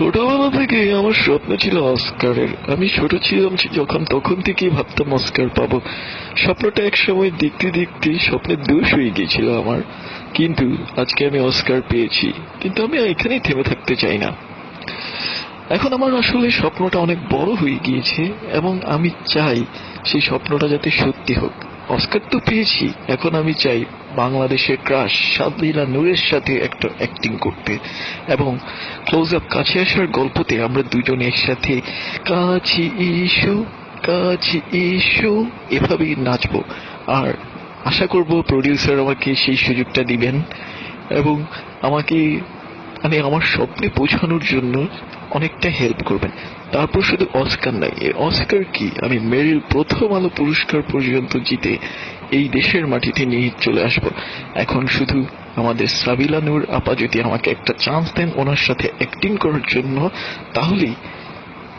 ছোটবেলা থেকে আমার স্বপ্ন ছিল অস্কারের। আমি ছোট ছিলাম যখন তখন থেকেই ভাবতাম অস্কার পাবো। স্বপ্নটা এক সময় দেখতে দেখতে স্বপ্নের দোষ হয়ে গিয়েছিল আমার, কিন্তু আজকে আমি অস্কার পেয়েছি। কিন্তু আমি এখানেই থেমে থাকতে চাই না। এখন আমার আসলে স্বপ্নটা অনেক বড় হয়ে গিয়েছে এবং আমি চাই সেই স্বপ্নটা যাতে সত্যি হোক। অস্কার তো পেয়েছি, এখন আমি চাই বাংলাদেশের ক্রাশ সাদলীলা নূরের সাথে একটা অ্যাক্টিং করতে এবং ক্লোজ আপ কাছে আসার গল্পতে আমরা দুজন একসাথে কাছে এসো কাছে এসো এভাবেই নাচবো। আর আশা করব প্রডিউসার আমাকে সেই সুযোগটা দিবেন এবং আমাকে আমার স্বপ্নে পৌঁছানোর জন্য অনেকটা হেল্প করবেন। তারপর শুধু অস্কার নাই, অস্কার কি, আমি মেরিল প্রথম আলো পুরস্কার পর্যন্ত জিতে এই দেশের মাটিতে নিয়ে চলে আসব। এখন শুধু আমাদের সাবিলা নূর আপা যদি আমাকে একটা চান্স দেন ওনার সাথে অ্যাক্টিং করার জন্য, তাহলেই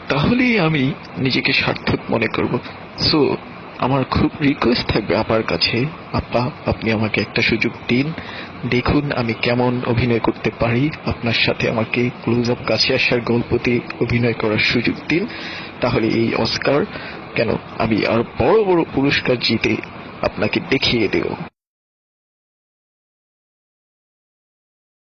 তাহলেই আমি নিজেকে সার্থক মনে করব। সো আমার খুব রিকোয়েস্ট থাকবে আপার কাছে, আপা আপনি আমাকে একটা সুযোগ দিন, দেখুন আমি কেমন অভিনয় করতে পারি। আপনার সাথে আমাকে ক্লোজ আপ কাছে আসার গল্পতে অভিনয় করার সুযোগ দিন, তাহলে এই অস্কার কেন, আমি আর বড় বড় পুরস্কার জিতে আপনাকে দেখিয়ে দেব।